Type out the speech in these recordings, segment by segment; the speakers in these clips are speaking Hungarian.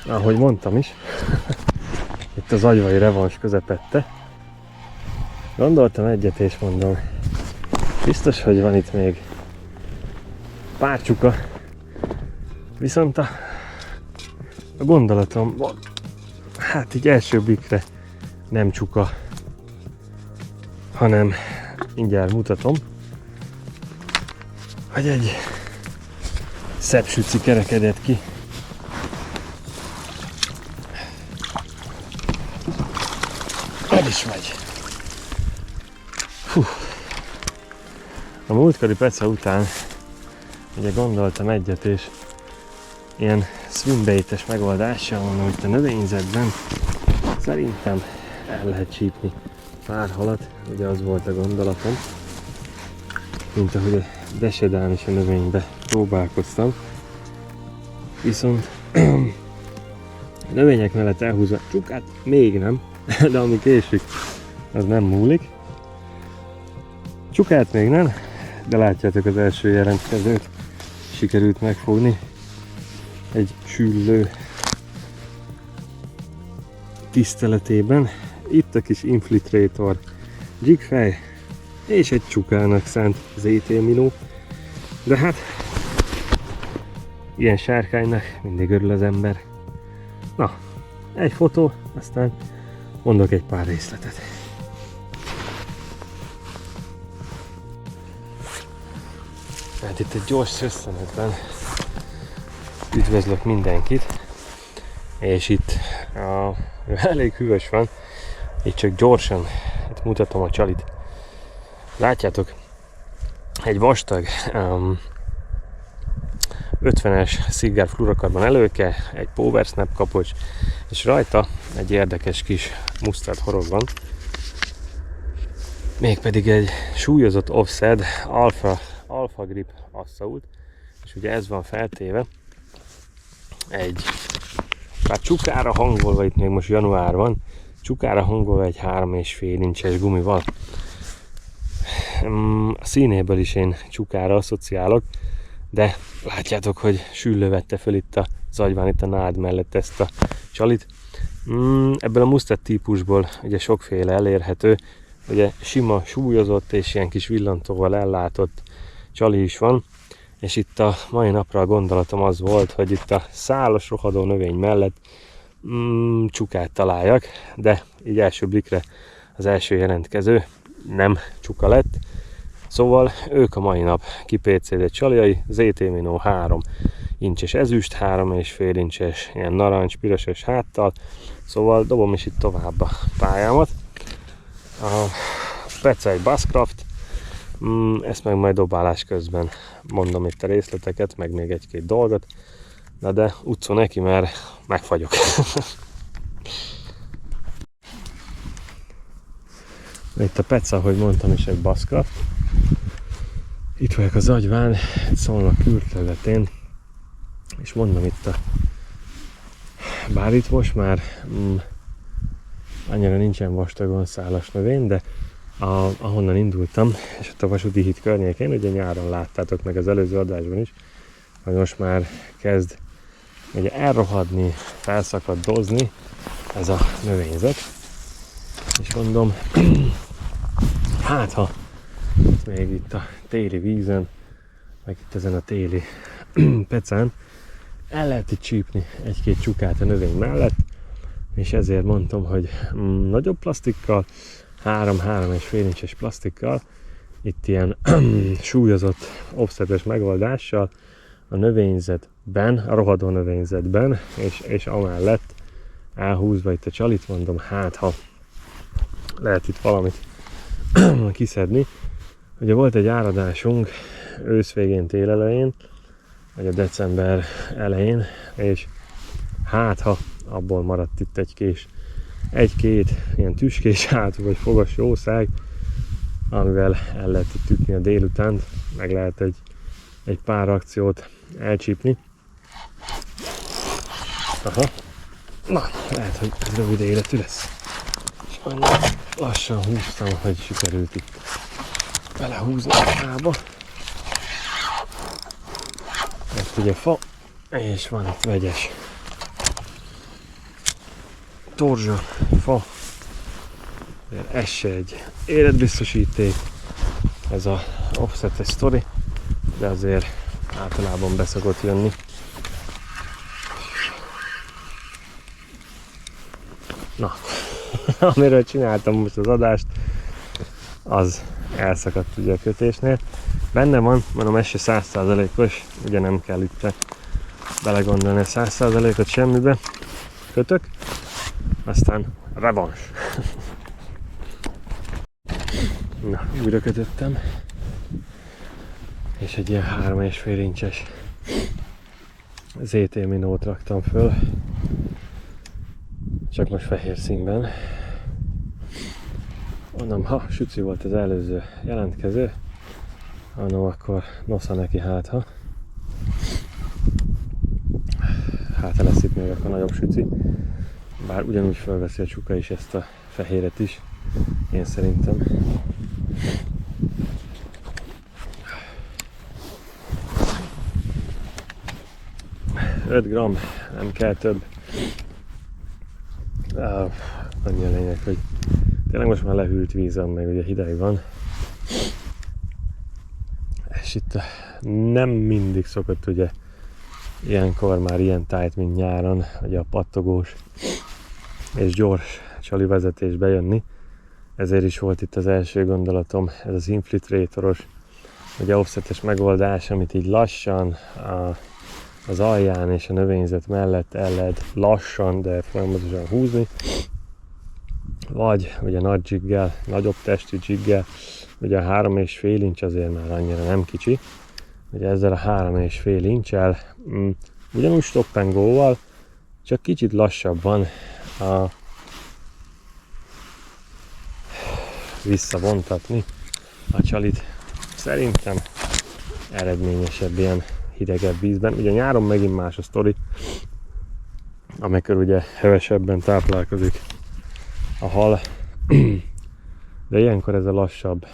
ahogy mondtam is, itt az agyvai revansz közepette. Gondoltam egyet és mondom, biztos, hogy van itt még pár csuka, viszont a gondolatom, hát így első blikre nem csuka, hanem mindjárt mutatom, hogy egy szebb süci kerekedett ki. El is megy. Hú. A múltkori peca után ugye gondoltam egyet, és ilyen swimbait-es megoldással mondom, hogy a növényzetben szerintem el lehet csípni pár halat, ugye az volt a gondolatom, mint ahogy a desedán is a növénybe próbálkoztam. Viszont a növények mellett elhúzva csukát még nem, de ami késik, az nem múlik. Csukát még nem, de látjátok, az első jelentkezőt sikerült megfogni. Egy süllő tiszteletében. Itt a kis infiltrator jigfej és egy csukának szánt ZT minó. De hát ilyen sárkánynak mindig örül az ember. Na, egy fotó, aztán mondok egy pár részletet. Hát itt egy gyors összenetben üdvözlök mindenkit, és itt elég hűvös van, itt csak gyorsan mutatom a csalit. Látjátok, egy vastag 50-es Silgar fluorokarbon előke, egy power snap kapocs, és rajta egy érdekes kis mustard horog van, mégpedig egy súlyozott offset alpha grip assault, és ugye ez van feltéve egy, bár csukára hangolva, itt még most január van, csukára hangolva egy 3,5 incses gumival. A színéből is én csukára asszociálok, de látjátok, hogy süllő vette föl itt az agyván, itt a nád mellett ezt a csalit. Ebből a mustard típusból ugye sokféle elérhető, ugye sima, súlyozott és ilyen kis villantóval ellátott csali is van, és itt a mai napra a gondolatom az volt, hogy itt a szálas rohadó növény mellett csukát találjak, de így első blikre az első jelentkező nem csuka lett. Szóval ők a mai nap kipécézett csaljai, ZT Minó 3 incses ezüst, 3,5 incses ilyen narancs, pirosos háttal. Szóval dobom is itt tovább a pályámat. A peca egy Basscraft, ezt meg majd dobálás közben mondom itt a részleteket, meg még egy-két dolgot. De utcó neki, mert megfagyok. Itt a peca, ahogy mondtam, is egy Basscraft. Itt vagyok az agyván, Szolnok külterületén, és mondom itt bár itt most már annyira nincsen vastagon szálas növény, de ahonnan indultam, és ott a Vasúti híd környékén, ugye nyáron láttátok meg az előző adásban is, hogy most már kezd ugye elrohadni, felszakaddozni ez a növényzet, és mondom, hát ha még itt a téli vízen, meg itt ezen a téli pecán el lehet itt csípni egy-két csukát a növény mellett, és ezért mondtam, hogy nagyobb plastikkal, 3-3,5 incses plastikkal, itt ilyen súlyozott offsetes megoldással a növényzetben, a rohadó növényzetben, és amellett elhúzva itt a csalit, mondom, hát ha lehet itt valamit kiszedni. Ugye volt egy áradásunk ősz végén, tél elején, vagy a december elején, és hát ha abból maradt itt egy-két ilyen tüskés hátú vagy fogas jószág, amivel el lehet itt ütni a délutánt, meg lehet egy pár akciót elcsípni. Aha. Na, lehet, hogy ez rövid életű lesz. És lassan húztam, hogy sikerült itt belehúzni a fába. Ezt ugye fa, és van itt vegyes torzsa, fa, ez se egy életbiztosíték, ez a offsetes sztori, de azért általában beszokott jönni. Na, amiről csináltam most az adást, az elszakadt ugye a kötésnél. Benne van, mondom, ez se 100%-os, ugye nem kell itt belegondolni a 100%-ot semmibe. Kötök, aztán revans. Na, újra kötöttem. És egy ilyen 3,5 incses ZT Minót raktam föl. Csak most fehér színben. Mondom, ha süci volt az előző jelentkező, mondom, akkor nosza neki hátha. Hát lesz itt még akkor nagyobb süci. Bár ugyanúgy felveszi a csuka is ezt a fehéret is, én szerintem. $5 g, nem kell több. Annyi a lényeg, hogy tényleg most már lehűlt vízem, meg ugye hideg van. És itt nem mindig szokott ugye ilyenkor már ilyen tájt, mint nyáron, ugye a pattogós és gyors csali vezetés bejönni. Ezért is volt itt az első gondolatom, ez az infiltrátoros, ugye offsetes megoldás, amit így lassan az alján és a növényzet mellett el lehet lassan, de folyamatosan húzni. Vagy ugye nagy jiggel, nagyobb testű jiggel, ugye a 3,5 inch azért már annyira nem kicsi. Ugye ezzel a 3,5 inch-el ugyanúgy stop and go-val, csak kicsit lassabban visszavontatni a csalit. Szerintem eredményesebb ilyen hidegebb vízben. Ugye nyáron megint más a sztori, amikor ugye hevesebben táplálkozik a hal, de ilyenkor ez a lassabb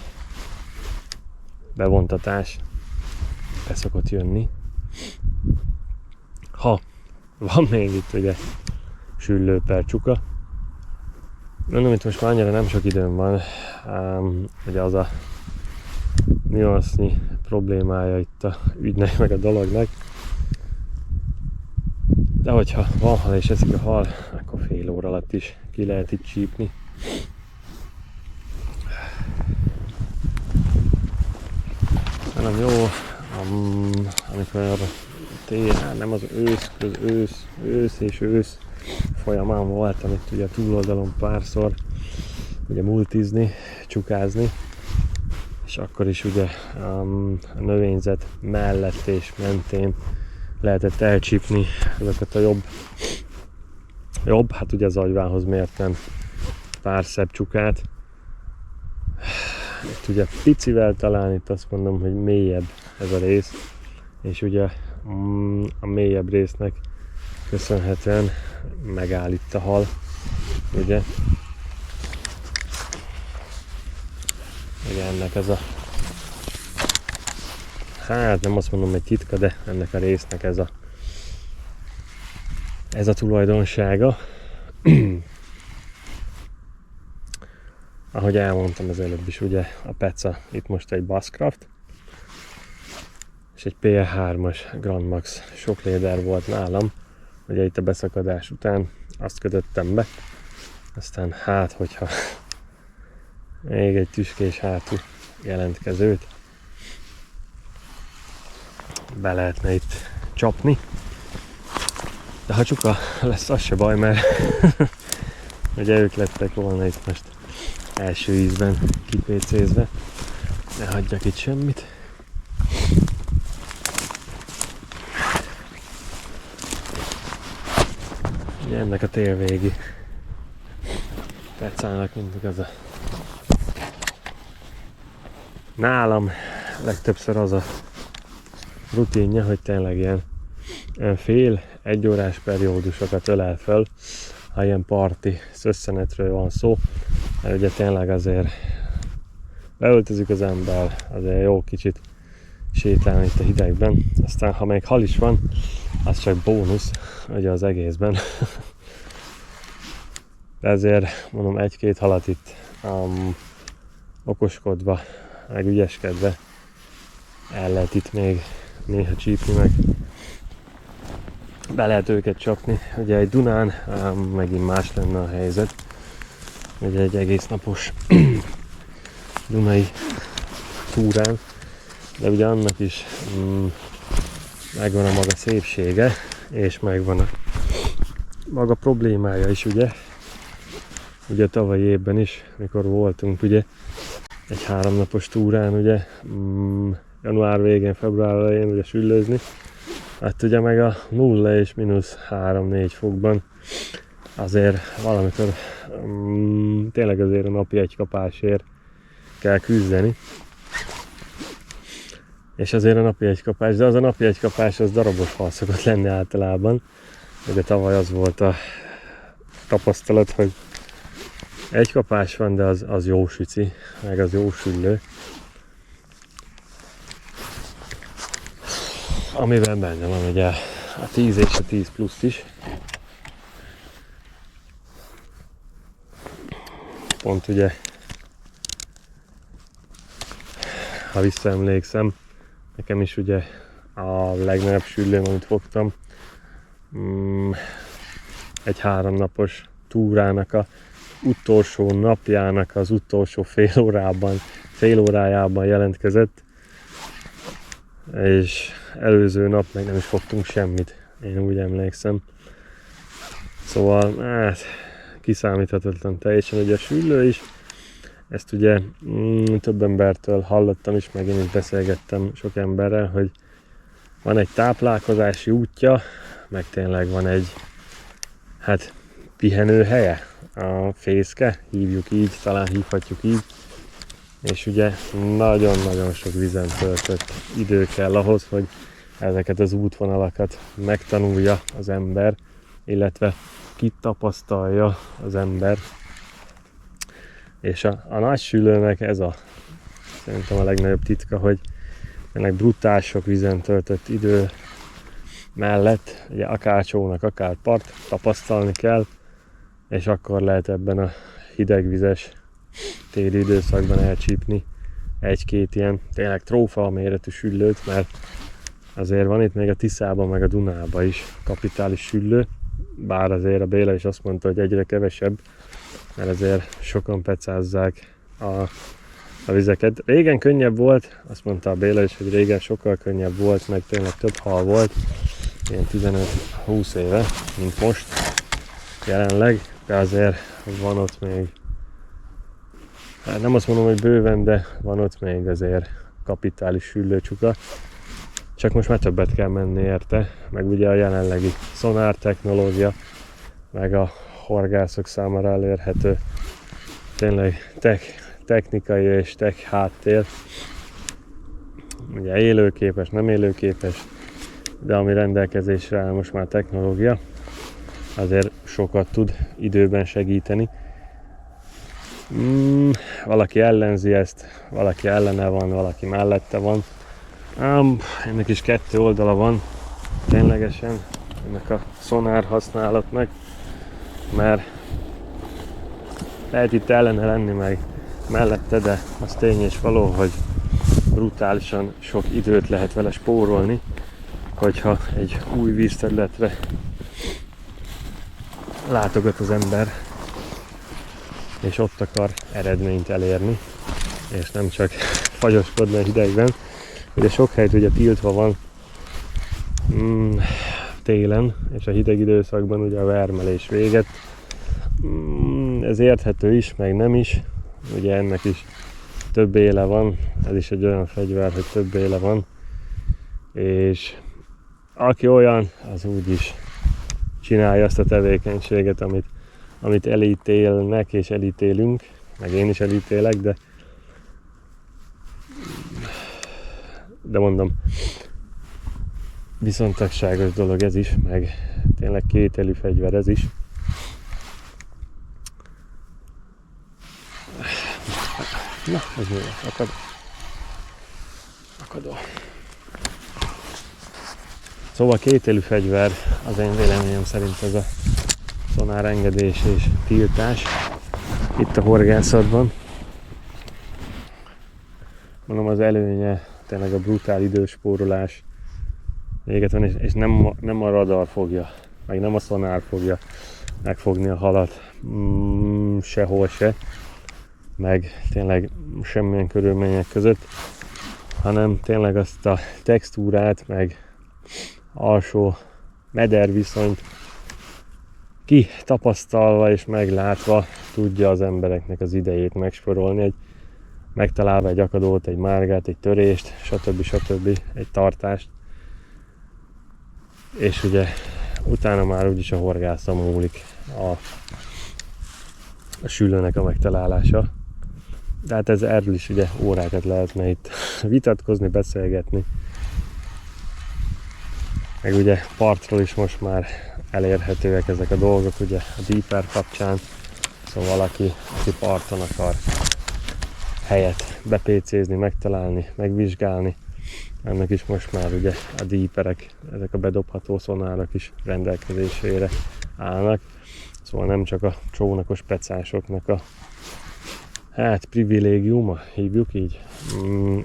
bevontatás be szokott jönni. Ha van még itt ugye süllő per csuka. Mondom, itt most már annyira nem sok időm van, ugye az a nüansznyi problémája itt a ügynek meg a dolognak. De hogyha van hal és eszik a hal, akkor fél óra alatt is ki lehet itt csípni. Nem jó, amikor nem az ősz és ősz folyamán voltam itt ugye a túloldalon párszor ugye multizni, csukázni, és akkor is ugye a növényzet mellett és mentén lehetett elcsípni ezeket a jobb, hát ugye az agyvához mérten pár szebb csukát. Itt ugye picivel talán itt azt mondom, hogy mélyebb ez a rész, és ugye a mélyebb résznek köszönhetően megáll itt a hal, ugye. Ugye ennek ez a, hát nem azt mondom, hogy titka, de ennek a résznek ez a tulajdonsága. Ahogy elmondtam az előbb is, ugye a Peca itt most egy Basscraft, és egy PL3-as Grand Max sok léder volt nálam. Ugye itt a beszakadás után azt kötöttem be, aztán hát, hogyha még egy tüskés hátú jelentkezőt be lehetne itt csapni. De ha csuka lesz, az se baj, mert ugye ők lettek volna itt most első ízben kipécézve. Ne hagyjak itt semmit. Ugye ennek a télvégi Pecának mindig az a nálam legtöbbször az a rutinja, hogy tényleg ilyen fél-egy órás periódusokat ölel föl, ha ilyen parti szösszenetről van szó, mert ugye tényleg azért beöltözik az ember, azért jó kicsit sétálni itt a hidegben, aztán ha még hal is van, az csak bónusz ugye az egészben. De ezért mondom, egy-két halat itt okoskodva, meg ügyeskedve el lehet itt még néha csípni, meg be lehet őket csapni. Ugye egy Dunán megint más lenne a helyzet. Ugye egy egész napos dunai túrán, de ugye annak is megvan a maga szépsége, és megvan a maga problémája is, ugye. Ugye tavalyi évben is, mikor voltunk ugye egy 3 napos túrán, ugye január végén, február elején ugye süllőzni, hát ugye meg a 0 és mínusz 3-4 fokban azért valamikor tényleg azért a napi egy kapásért kell küzdeni. És azért a napi egy kapás, de az a napi egy kapás az darabos hal szokott lenni általában. Ugye tavaly az volt a tapasztalat, hogy egy kapás van, de az jó süci, meg az jó süllő. Amiben benne van ugye a 10 és a 10 plusz is. Pont ugye, ha visszaemlékszem, nekem is ugye a legnagyobb süllőm, amit fogtam, egy 3 napos túrának a utolsó napjának az utolsó fél órájában jelentkezett, és előző nap meg nem is fogtunk semmit, én úgy emlékszem. Szóval hát kiszámíthatatlan teljesen ugye a süllő is. Ezt ugye több embertől hallottam is, meg én is beszélgettem sok emberrel, hogy van egy táplálkozási útja, meg tényleg van egy pihenő helye, a fészke, hívjuk így, talán hívhatjuk így. És ugye nagyon-nagyon sok vízen töltött idő kell ahhoz, hogy ezeket az útvonalakat megtanulja az ember, illetve kitapasztalja az ember. És a nagy süllőnek ez szerintem a legnagyobb titka, hogy ennek brutál sok vízen töltött idő mellett, ugye akár csónak, akár part, tapasztalni kell, és akkor lehet ebben a hidegvizes téli időszakban elcsípni egy-két ilyen tényleg trófa méretű süllőt, mert azért van itt még a Tiszában meg a Dunában is kapitális süllő, bár azért a Béla is azt mondta, hogy egyre kevesebb, mert azért sokan pecázzák a vizeket. Régen könnyebb volt, azt mondta a Béla is, hogy régen sokkal könnyebb volt, meg tényleg több hal volt, ilyen 15-20 éve, mint most jelenleg, de azért van ott még, nem azt mondom, hogy bőven, de van ott még azért kapitális süllőcsuka. Csak most már többet kell menni érte, meg ugye a jelenlegi szonár technológia, meg a horgászok számára elérhető tényleg technikai és tech háttér. Ugye élőképes, nem élőképes, de ami rendelkezésre áll most már technológia, azért sokat tud időben segíteni. Valaki ellenzi ezt, valaki ellene van, valaki mellette van. Ennek is 2 oldala van, ténylegesen, ennek a szonár használatnak, mert lehet itt ellene lenni meg mellette, de az tény és való, hogy brutálisan sok időt lehet vele spórolni, hogyha egy új vízterületre látogat az ember, és ott akar eredményt elérni, és nem csak fagyoskodni a hidegben. Ugye sok helyt ugye tiltva van télen, és a hideg időszakban ugye a vermelés véget. Ez érthető is, meg nem is. Ugye ennek is több éle van, ez is egy olyan fegyver, hogy több éle van. És aki olyan, az úgy is csinálja azt a tevékenységet, amit elítélnek és elítélünk, meg én is elítélek, de mondom, viszontagságos dolog ez is, meg tényleg kételű fegyver ez is. Na, ez mi van? Akadó. Szóval kételű fegyver, az én véleményem szerint ez a szonárengedés és tiltás itt a horgászatban. Mondom, az előnye tényleg a brutál időspórolás véget van, és nem a radar fogja, meg nem a szonár fogja megfogni a halat sehol se, meg tényleg semmilyen körülmények között, hanem tényleg azt a textúrát, meg alsó meder viszonyt kitapasztalva és meglátva tudja az embereknek az idejét megsporolni, megtalálva egy akadót, egy márgát, egy törést, stb. Egy tartást. És ugye utána már úgyis a horgászon múlik a sülőnek a megtalálása. De hát erről is ugye órákat lehetne itt vitatkozni, beszélgetni. Meg ugye partról is most már elérhetőek ezek a dolgok, ugye a Deeper kapcsán. Szóval valaki, aki parton akar helyet bepécézni, megtalálni, megvizsgálni, ennek is most már ugye a Deeperek, ezek a bedobható szonárok is rendelkezésére állnak. Szóval nem csak a csónakos pecásoknak a privilégiuma, hívjuk így,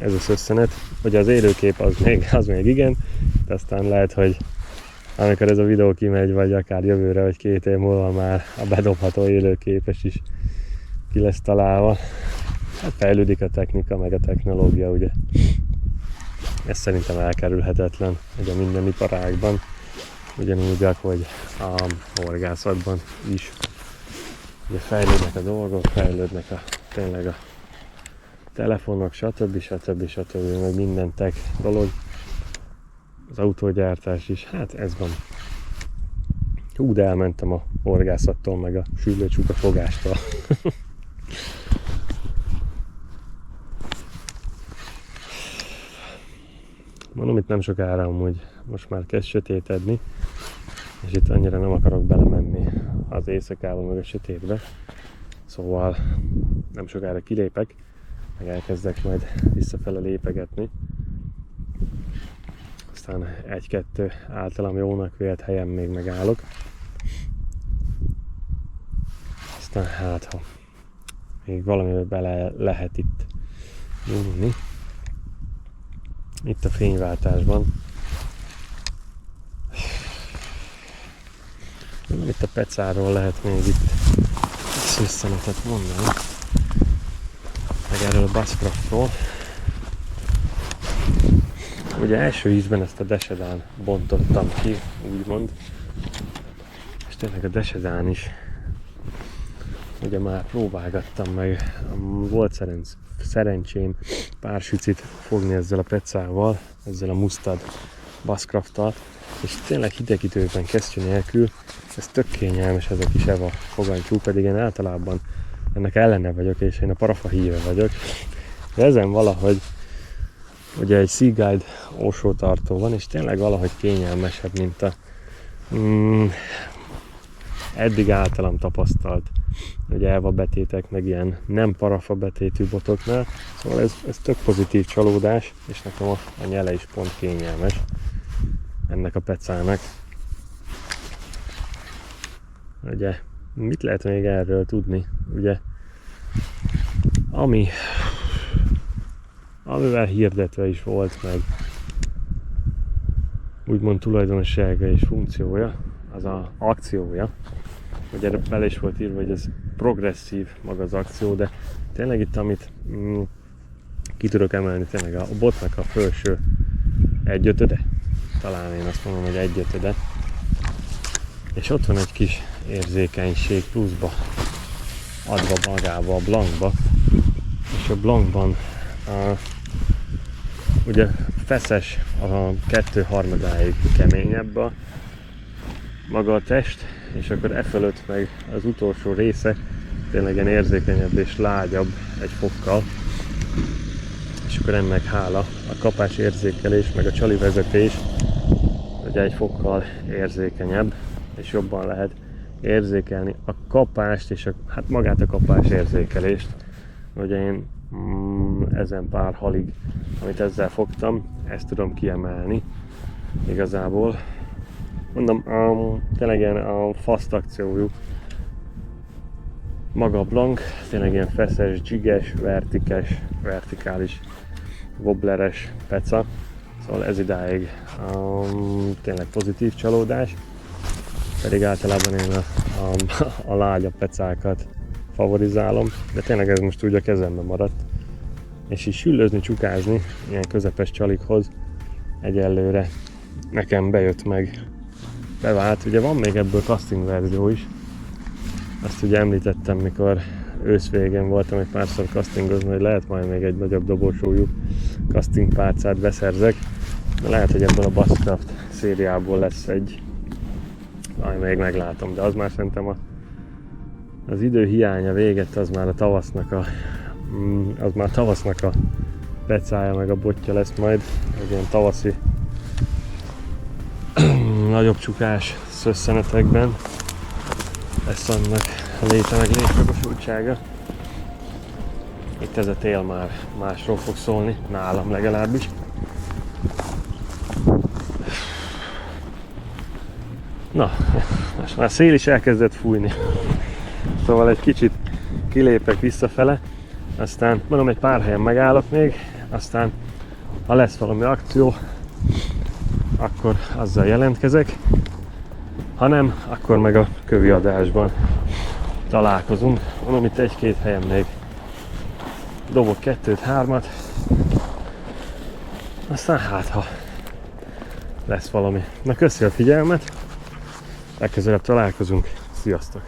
ez a szösszenet, hogy az élőkép az még igen, de aztán lehet, hogy amikor ez a videó kimegy, vagy akár jövőre, vagy 2 év múlva már a bedobható élőképes is ki lesz találva. Hát fejlődik a technika, meg a technológia, ugye. Ez szerintem elkerülhetetlen, ugye minden iparágban, ugyanúgy, hogy a horgászatban is. Ugye fejlődnek a dolgok, fejlődnek tényleg a telefonok, stb. Meg minden tech dolog. Az autógyártás is, hát ez van. Hú, de elmentem a horgászattól, meg a sülőcsuka fogástól. Mondom, itt nem sokára amúgy most már kezd sötétedni, és itt annyira nem akarok belemenni az éjszakába, meg a sötétbe. Szóval nem sokára kilépek, meg elkezdek majd visszafele lépegetni. Aztán 1-2 általam jónak vélt helyen még megállok. Aztán hát, ha még valamivel bele lehet itt nyúlni. Itt a fényváltásban. Itt a pecáról lehet még itt szösszenetet mondani. Meg erről a Basscraftról. Ugye első ízben ezt a Desedán bontottam ki, úgymond. És tényleg a Desedán is ugye már próbálgattam meg. Volt szerencsém pár sücit fogni ezzel a pecával, ezzel a Mustad Basscrafttal, és tényleg hideg időben, kesztyű nélkül, ez tök kényelmes ez a kis EVA fogantyú, pedig én általában ennek ellene vagyok, és én a parafa híve vagyok. De ezen valahogy ugye egy Sea Guide ósótartó van, és tényleg valahogy kényelmesebb, mint a eddig általam tapasztalt ugye EVA betétek, meg ilyen nem parafa betétű botoknál. Szóval ez tök pozitív csalódás, és nekem a nyele is pont kényelmes ennek a pecának. Ugye, mit lehet még erről tudni? Ugye, amivel hirdetve is volt, meg úgymond tulajdonossága és funkciója, az az akciója. Ugye bele is volt írva, hogy ez progresszív maga az akció, de tényleg itt, amit ki tudok emelni, tényleg a botnak a felső 1/5, talán én azt mondom, hogy 1/5, és ott van egy kis érzékenység pluszba adva magába a blankba, és a blankban ugye feszes a 2/3 keményebb a maga a test, és akkor e fölött meg az utolsó része tényleg ilyen érzékenyebb és lágyabb egy fokkal, és akkor ennek hála a kapás érzékelés meg a csali vezetés ugye egy fokkal érzékenyebb, és jobban lehet érzékelni a kapást és hát magát a kapás érzékelést. Ugye én ezen pár halig, amit ezzel fogtam, ezt tudom kiemelni igazából. mondom, tényleg ilyen a fast akciójú. Maga a blank, tényleg ilyen feszes, dzsiges, vertikális, wobbleres peca. Szóval ez idáig tényleg pozitív csalódás. Pedig általában én a lágyabb pecákat favorizálom, de tényleg ez most úgy a kezemben maradt. És így süllőzni, csukázni ilyen közepes csalikhoz egyelőre nekem bejött meg, bevált. Ugye van még ebből casting verzió is. Azt ugye említettem, mikor őszvégén voltam egy párszor castingozni, hogy lehet majd még egy nagyobb dobósúlyú casting pálcát beszerzek. De lehet, hogy ebből a Basscraft szériából lesz egy, majd még meglátom, de az már szerintem az idő hiánya véget, az már a tavasznak a pecája meg a botja lesz majd, egy ilyen tavaszi nagyobb csukás szösszenetekben lesz annak a léte meg létjogosultsága. Itt ez a tél már másról fog szólni, nálam legalábbis. Na, most már szél is elkezdett fújni, szóval egy kicsit kilépek visszafele, aztán mondom, egy pár helyen megállok még, aztán ha lesz valami akció, akkor azzal jelentkezek, ha nem, akkor meg a kövi adásban találkozunk. Mondom, itt egy-két helyen még dobok 2-3-at, aztán hát ha lesz valami. Na, köszi a figyelmet, legközelebb találkozunk, sziasztok!